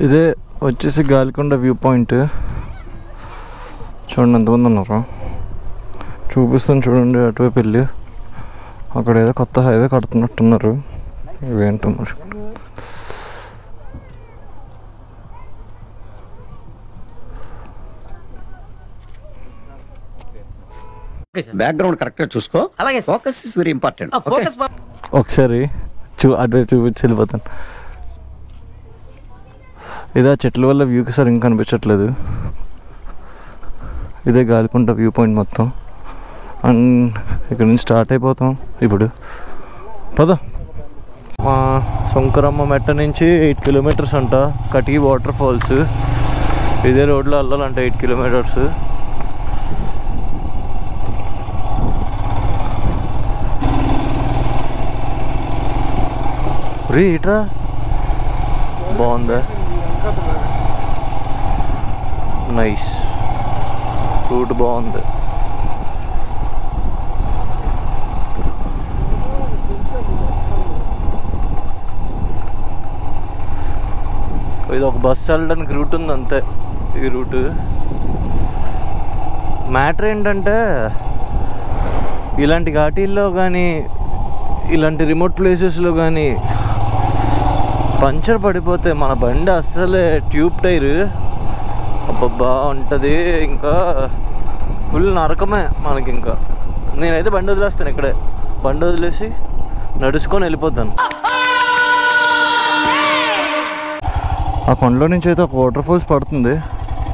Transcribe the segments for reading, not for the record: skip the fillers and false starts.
ఇదే వచ్చేసి Galikonda view point. చూడండి ఎంతమంది ఉన్నారు, చూపిస్తాను చూడండి. అటువైపు వెళ్ళి అక్కడ ఏదో కొత్త హైవే కడుతున్నట్టున్నారు, ఇవేంటో మరి. బ్యాక్గ్రౌండ్ కరెక్ట్గా చూసుకో. అలాగే, ఫోకస్ ఇస్ వెరీ ఇంపార్టెంట్. ఒకసారి అటువైపు చూపించి వెళ్ళిపోతాను. ఇదే చెట్ల వల్ల వ్యూకి సార్ ఇంకా కనిపించట్లేదు. ఇదే గాలికొండ వ్యూ పాయింట్ మొత్తం. అండ్ ఇక్కడ నుంచి స్టార్ట్ అయిపోతాం ఇప్పుడు. పద. శంకరమ్మ మెట్ట నుంచి 8 కిలోమీటర్స్ అంట కటికి వాటర్ ఫాల్స్. ఇదే రోడ్లో వెళ్ళాలంట 8 కిలోమీటర్స్. రీ ఇట్రా, బాగుందా? నైస్, రూట్ బాగుంది. ఇది ఒక బస్సు వెళ్ళడానికి రూట్ ఉంది అంతే. ఈ రూట్ మ్యాటర్ ఏంటంటే, ఇలాంటి ఘాటీల్లో కానీ ఇలాంటి రిమోట్ ప్లేసెస్లో కానీ పంచర్ పడిపోతే మన బండి అస్సలే ట్యూబ్ టైర్ అబ్బబ్బా ఉంటుంది, ఇంకా ఫుల్ నరకమే మనకి. ఇంకా నేనైతే బండి వదిలేస్తాను ఇక్కడే, బండి వదిలేసి నడుచుకొని వెళ్ళిపోతాను. ఆ కొండలో నుంచి అయితే ఒక వాటర్ ఫాల్స్ పడుతుంది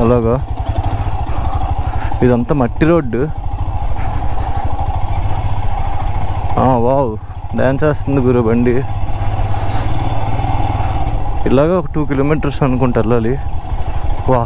అలాగా. ఇదంతా మట్టి రోడ్డు. వావ్, డ్యాన్స్ వేస్తుంది గురు బండి. ఇలాగ ఒక 2 కిలోమీటర్స్ అనుకుంటా వెళ్ళాలి. వా,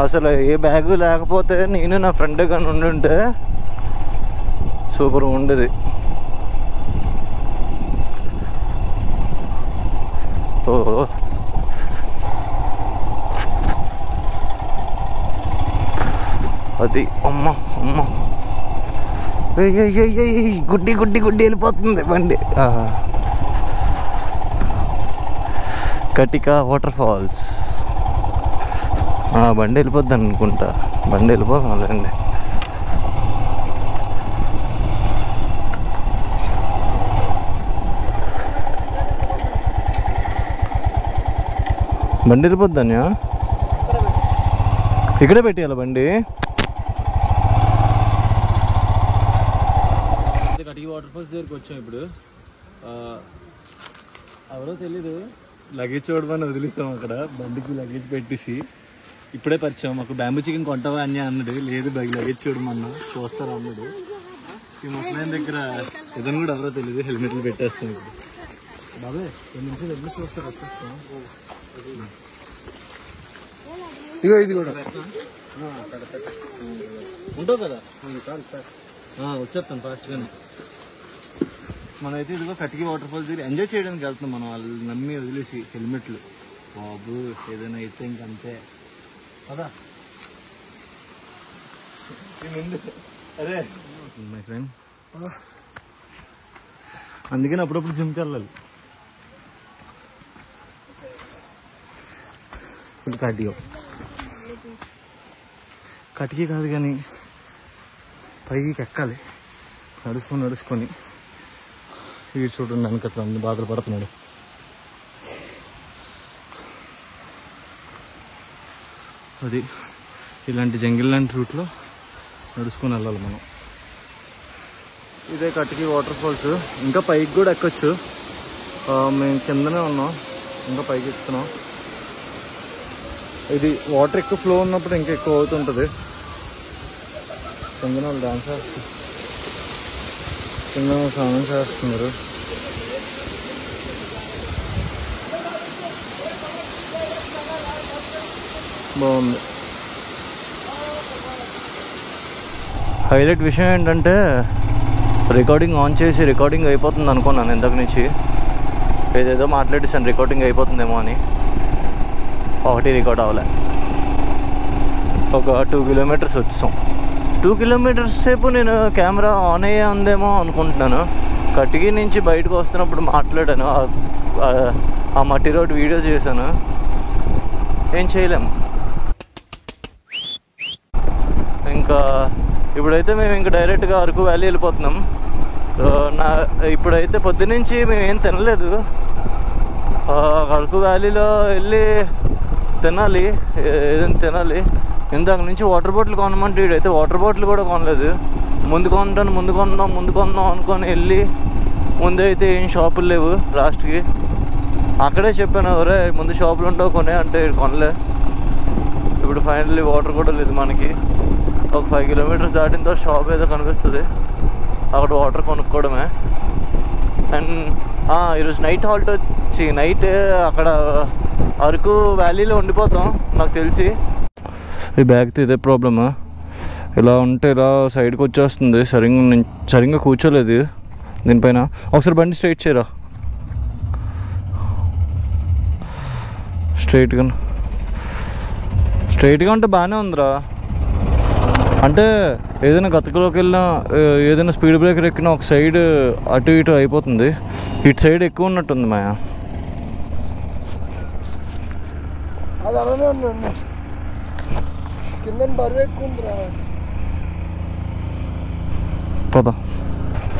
అసలు ఏ బ్యాగు లేకపోతే నేను నా ఫ్రెండ్ కానీ ఉండుంటే సూపర్గా ఉండేది. ఓ, అది అమ్మ అమ్మ, గుడ్డి గుడ్డి గుడ్డి వెళ్ళిపోతుంది బండి. కటిక వాటర్ ఫాల్స్. బండి వెళ్ళిపోద్ది అనుకుంటా, బండి వెళ్ళిపోకండి. బండి వెళ్ళిపోద్దన్యా, ఇక్కడే పెట్టేయాలి బండి. కటికి వాటర్ ఫాల్స్ దగ్గరికి వచ్చాం ఇప్పుడు. ఎవరో తెలీదు, లగేజ్ చూడమని వదిలేసాం అక్కడ. బండికి లగేజ్ పెట్టేసి ఇప్పుడే పరిచాం. మాకు బ్యాంబూ చికెన్ కొంటావా అని అన్నాడు. లేదు లగేజ్ చూడమన్నా, చూస్తారా అన్నాడు. ఈ ముసలాయన దగ్గర ఇదని కూడా ఎవరో తెలియదు, హెల్మెట్లు పెట్టేస్తాం ఇప్పుడు. బాబే 2 నిమిషాలు హెల్మెట్ చూస్తారు, వచ్చేస్తాం. ఇది కూడా ఉంటావు కదా, వచ్చేస్తాను ఫాస్ట్గానే. మనమైతే ఇదిగో కటికి వాటర్ ఫాల్స్ దగ్గర ఎంజాయ్ చేయడానికి వెళ్తున్నాం మనం. వాళ్ళు నమ్మి వదిలేసి హెల్మెట్లు. బాబు ఏదైనా అయితే ఇంకంతే కదా. అరే మై ఫ్రెండ్, అందుకని అప్పుడప్పుడు జిమ్కి వెళ్ళాలి. Full cardio. కటికి కాదు కానీ పైకి ఎక్కాలి, నడుచుకొని. వీడు చూడండి వెనకట్లా అన్ని బాధలు పడుతున్నాడు. అది ఇలాంటి జంగిల్ లాంటి రూట్లో నడుచుకొని వెళ్ళాలి మనం. ఇదే కటికి వాటర్ ఫాల్స్. ఇంకా పైకి కూడా ఎక్కొచ్చు. మేము కిందనే ఉన్నాం, ఇంకా పైకి ఎక్కుతున్నాం. ఇది వాటర్ ఎక్కువ ఫ్లో ఉన్నప్పుడు ఇంకా ఎక్కువ అవుతుంటుంది. కిందన వాళ్ళు డాన్స్ చేస్తారు, కింద స్నానం చేస్తున్నారు. బాగుంది. హైలైట్ విషయం ఏంటంటే, రికార్డింగ్ ఆన్ చేసి రికార్డింగ్ అయిపోతుంది అనుకున్నాను ఇంతకు నుంచి. ఏదేదో మాట్లాడేసాను రికార్డింగ్ అయిపోతుందేమో అని. ఒకటి రికార్డ్ అవ్వలే. ఒక 2 కిలోమీటర్స్ వచ్చాం 2 కిలోమీటర్స్ సేపు నేను కెమెరా ఆన్ అయ్యే ఉందేమో అనుకుంటున్నాను. కటికి నుంచి బయటకు వస్తున్నప్పుడు మాట్లాడాను, ఆ మట్టి రోడ్ వీడియో చేశాను. ఏం చేయలేము. ఇంకా ఇప్పుడైతే మేము ఇంకా డైరెక్ట్గా అరకు వ్యాలీ వెళ్ళిపోతున్నాం. ఇప్పుడైతే పొద్దునుంచి మేము ఏం తినలేదు. అరకు వ్యాలీలో వెళ్ళి తినాలి, ఏదైనా తినాలి. ఇందాక నుంచి వాటర్ బాటిల్ కొనమంటే ఇడైతే వాటర్ బాటిల్ కూడా కొనలేదు. ముందు కొందాం అనుకొని వెళ్ళి ముందైతే ఏం షాపులు లేవు. లాస్ట్కి అక్కడే చెప్పాను, ఒరే ముందు షాపులు ఉండవు కొనే అంటే కొనలే. ఇప్పుడు ఫైనల్లీ వాటర్ కూడా లేదు మనకి. ఒక 5 కిలోమీటర్స్ దాటిన తర్వాత షాప్ ఏదో కనిపిస్తుంది, అక్కడ వాటర్ కొనుక్కోవడమే. అండ్ ఈరోజు నైట్ హాల్ట్ వచ్చి నైట్ అక్కడ అరకు వ్యాలీలో ఉండిపోతాం నాకు తెలిసి. ఈ బ్యాగ్తో ఇదే ప్రాబ్లమా, ఇలా ఉంటే ఇలా సైడ్కి వచ్చేస్తుంది. సరిగ్గా కూర్చోలేదు దీనిపైన. ఒకసారి బండి స్ట్రైట్గా స్ట్రైట్గా ఉంటే బాగానే ఉందిరా. అంటే ఏదైనా గతకలోకి వెళ్ళినా, ఏదైనా స్పీడ్ బ్రేకర్ ఎక్కినా ఒక సైడ్ అటు ఇటు అయిపోతుంది. ఇటు సైడ్ ఎక్కువ ఉన్నట్టుంది మాయా. పద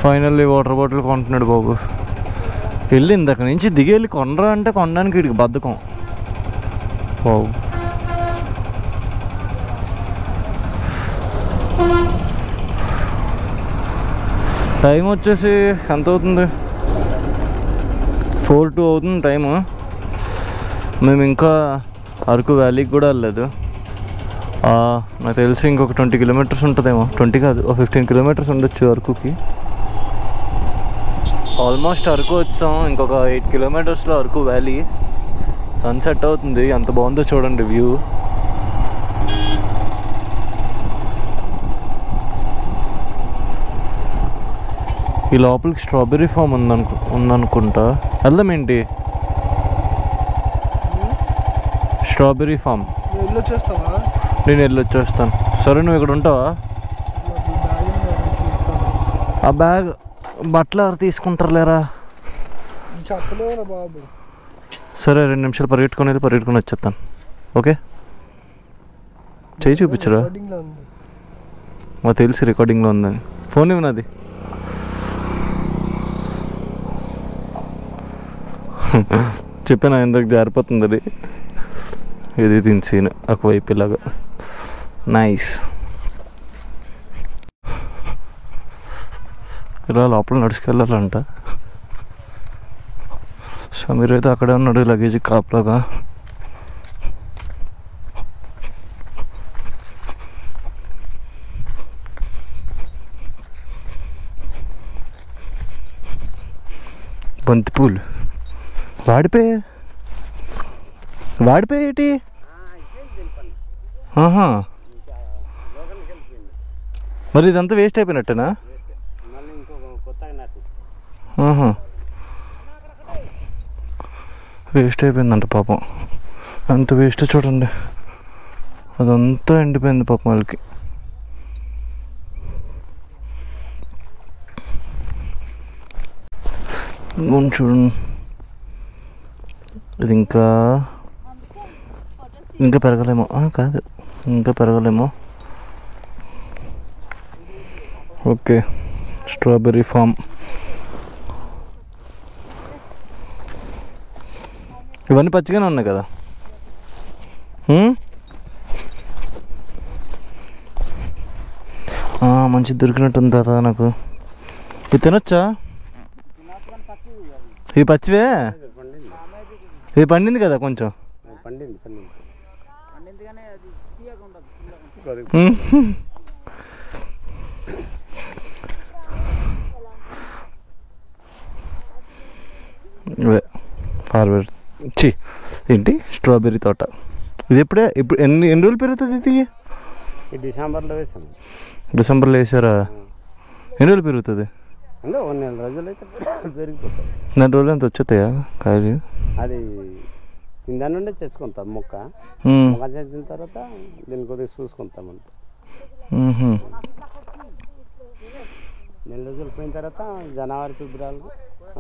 ఫైనల్లీ వాటర్ బాటిల్ కొంటున్నాడు బాబు. వెళ్ళి ఇందాక నుంచి దిగి వెళ్ళి కొనరా అంటే కొనడానికి వీడికి బద్ధకం బాబు. టైం వచ్చేసి ఎంత అవుతుంది, 4:02 అవుతుంది టైము. మేము ఇంకా అరకు వ్యాలీకి కూడా వెళ్ళలేదు. నాకు తెలిసి ఇంకొక 20 కిలోమీటర్స్ ఉంటుందేమో. 20 కాదు, 15 కిలోమీటర్స్ ఉండొచ్చు అరకుకి. ఆల్మోస్ట్ అరకు వచ్చాం. ఇంకొక 8 కిలోమీటర్స్లో అరకు వ్యాలీ. సన్సెట్ అవుతుంది, ఎంత బాగుందో చూడండి వ్యూ. ఈ లోపలికి స్ట్రాబెర్రీ ఫామ్ ఉందనుకుంటా. వెళ్దాం ఏంటి? స్ట్రాబెర్రీ ఫామ్ నేను వెళ్ళొచ్చేస్తాను. సరే నువ్వు ఇక్కడ ఉంటావా? ఆ బ్యాగ్ బట్టలు ఎవరు తీసుకుంటారులేరా. సరే 2 నిమిషాలు పరిగెట్టుకొని వచ్చేస్తాను. ఓకే, చేయి చూపించరా? మాకు తెలిసి రికార్డింగ్లో ఉందని. ఫోన్ ఇవ్వనది. చెప్పాను ఎందుకు జారిపోతుంది అది. ఇది దీని సీన్ ఒకవైపు ఇలాగా. నైస్. ఇలా లోపల నడుచుకెళ్ళాలంట. సమీర్ అయితే అక్కడే ఉన్నాడు లగేజ్ కాపలాగా. బంతిపూలు వాడిపోయేటి. మరి ఇదంతా వేస్ట్ అయిపోయినట్టేనా? వేస్ట్ అయిపోయిందంట పాపం. అంత వేస్ట్ చూడండి, అదంతా ఎండిపోయింది పాపం వాళ్ళకి. చూడండి, ఇది ఇంకా పెరగలేమో. కాదు, ఇంకా పెరగలేమో. Okay, strawberry farm. ఇవన్నీ పచ్చిగానే ఉన్నాయి కదా. మంచిది దొరికినట్టుంది తాత నాకు. ఇది తినొచ్చా? ఇవి పచ్చివే. ఇది పండింది కదా కొంచెం. ఫార్వర్డ్ ఏంటి స్ట్రాబెర్రీ తోట. ఇది ఇప్పుడు ఎన్ని రోజులు పెరుగుతుంది ఇది? డిసెంబర్లో వేసారా? ఎన్ని రోజులు పెరుగుతుంది? 1 రోజులు అయితే పెరిగిపోతుంది. 4 రోజులు ఎంత వచ్చేస్తాయా కాయలు? అది దాని నుండి తెచ్చుకుంటాం మొక్క చేసిన తర్వాత దీన్ని కొద్దిగా చూసుకుంటాం అంతే. నెల రోజులు పోయిన తర్వాత జనవరి ఫిబ్రవరి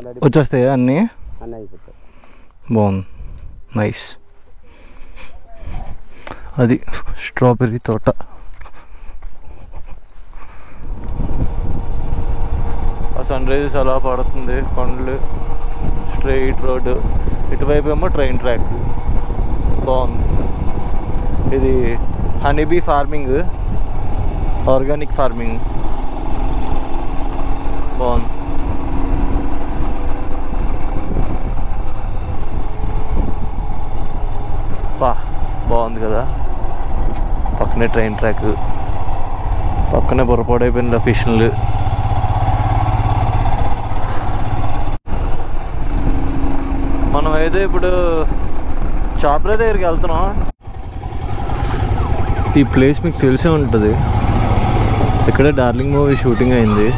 రెడీ వచ్చేస్తాయా అన్నీ? అన్నీ అయిపోతాయి. బాగుంది, నైస్. అది స్ట్రాబెర్రీ తోట. ఆ సన్ రైజెస్ అలా పడుతుంది, కొండలు, స్ట్రైట్ రోడ్డు, ఇటువైపు ఏమో ట్రైన్ ట్రాక్. బాగుంది. ఇది హనీబీ ఫార్మింగ్, ఆర్గానిక్ ఫార్మింగ్. బాగుంది. బాగుంది కదా. పక్కనే ట్రైన్ ట్రాక్, పక్కనే పొరపాడైపోయిన లొకేషన్లు. మనం అయితే ఇప్పుడు చాప్రా దగ్గరికి వెళ్తున్నాం. ఈ ప్లేస్ మీకు తెలిసే ఉంటుంది, ఇక్కడ డార్లింగ్ మూవీ షూటింగ్ అయింది.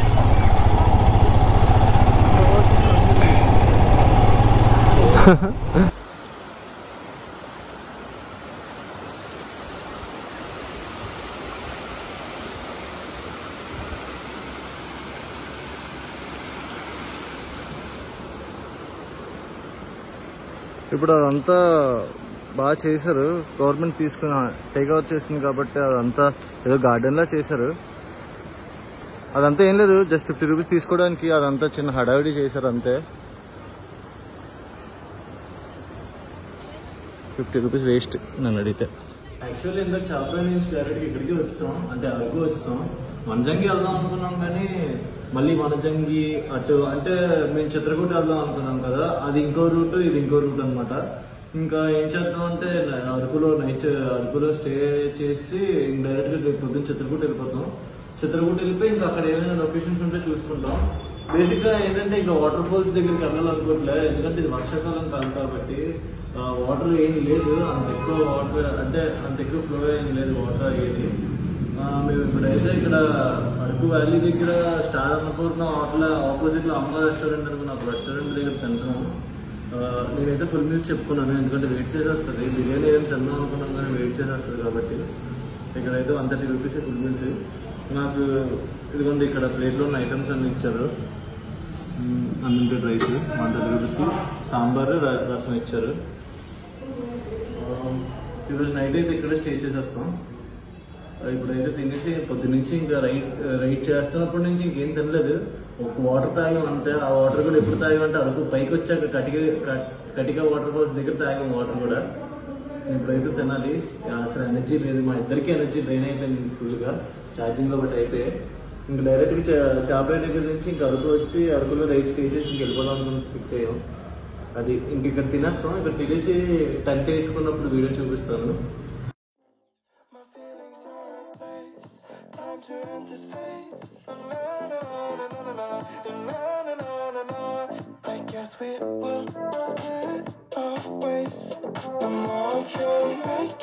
ఇప్పుడు అదంతా బాగా చేశారు, గవర్నమెంట్ తీసుకుని టేక్అవుట్ చేసింది కాబట్టి అదంతా ఏదో గార్డెన్లా చేశారు. అదంతా ఏం లేదు, జస్ట్ 50 రూపీస్ తీసుకోవడానికి అదంతా చిన్న హడావిడి చేశారు అంతే. 50 రూపీస్ వేస్ట్ నన్ను అడిగితే. యాక్చువల్లీ ఇందాక చాప్రా నుంచి డైరెక్ట్గా ఇక్కడికి వచ్చాం, అంటే అరకు వచ్చాం. వనజంగి వెళ్దాం అనుకున్నాం కానీ మళ్ళీ వనజంగి అటు అంటే మేము చిత్రకూట వెళ్దాం అనుకున్నాం కదా, అది ఇంకో రూట్, ఇది ఇంకో రూట్ అనమాట. ఇంకా ఏం చేద్దాం అంటే అరకులో స్టే చేసి డైరెక్ట్గా రేపు పొద్దున్న చిత్రకూట వెళ్ళిపోతాం. చిత్రకూట వెళ్ళిపోయి ఇంకా అక్కడ ఏమైనా లొకేషన్స్ ఉంటే చూసుకుంటాం. బేసిక్గా ఏంటంటే ఇంకా వాటర్ ఫాల్స్ దగ్గరికి వెళ్ళాలనుకోవట్లే, ఎందుకంటే ఇది వర్షాకాలం కాదు కాబట్టి వాటర్ ఏమి లేదు, అంత ఎక్కువ వాటర్ అంటే అంత ఎక్కువ ఫ్లో ఏమి లేదు వాటర్ అయ్యేది. మేము ఇప్పుడైతే ఇక్కడ అరకు వ్యాలీ దగ్గర స్టార్ అన్నపూర్ణ హోటల్ ఆపోజిట్లో అమ్మ రెస్టారెంట్ అనుకున్న ఒక రెస్టారెంట్ దగ్గర తింటున్నాం. నేనైతే ఫుల్ మీల్స్ చెప్పుకున్నాను, ఎందుకంటే వెయిట్ చేసేస్తుంది. బిర్యానీ ఏం తిందాం అనుకున్నాం కానీ వెయిట్ చేసేస్తుంది కాబట్టి ఇక్కడైతే 130 రూపీస్ ఫుల్ మీల్స్. నాకు ఇదిగోండి ఇక్కడ ప్లేట్లో ఉన్న ఐటమ్స్ అన్నీ ఇచ్చారు. అన్లిమిటెడ్ రైస్ 130 రూపీస్కి, సాంబార్ రసం ఇచ్చారు. ఈరోజు నైట్ అయితే ఇక్కడే స్టే చేసేస్తాం. ఇప్పుడైతే తినేసి పొద్దున్నుంచి ఇంకా రైడ్ చేస్తున్నప్పటి నుంచి ఇంకేం తినలేదు. ఒక వాటర్ తాగాం అంతే. ఆ వాటర్ కూడా ఎప్పుడు తాగామంటే అరకు పైకి వచ్చాక కటిక వాటర్ ఫాల్స్ దగ్గర తాగాం వాటర్ కూడా. ఇప్పుడైతే తినాలి, అసలు ఎనర్జీ లేదు, మా ఇద్దరికి ఎనర్జీ డ్రైన్ అయిపోయింది ఫుల్గా, ఛార్జింగ్లో బట్టి అయిపోయాయి. ఇంకా డైరెక్ట్గా చాపరా దగ్గర నుంచి ఇంకా అరకు వచ్చి అరకులో రైడ్ స్టే చేసి ఇంక వెళ్ళిపోదాం అనుకుని ఫిక్స్ అయ్యాం. అది ఇంక ఇక్కడ తినేస్తాం. ఇక్కడ తినేసి టెంట్ వేసుకున్నప్పుడు వీడియో చూపిస్తాను. I guess we will split our ways. I'm okay right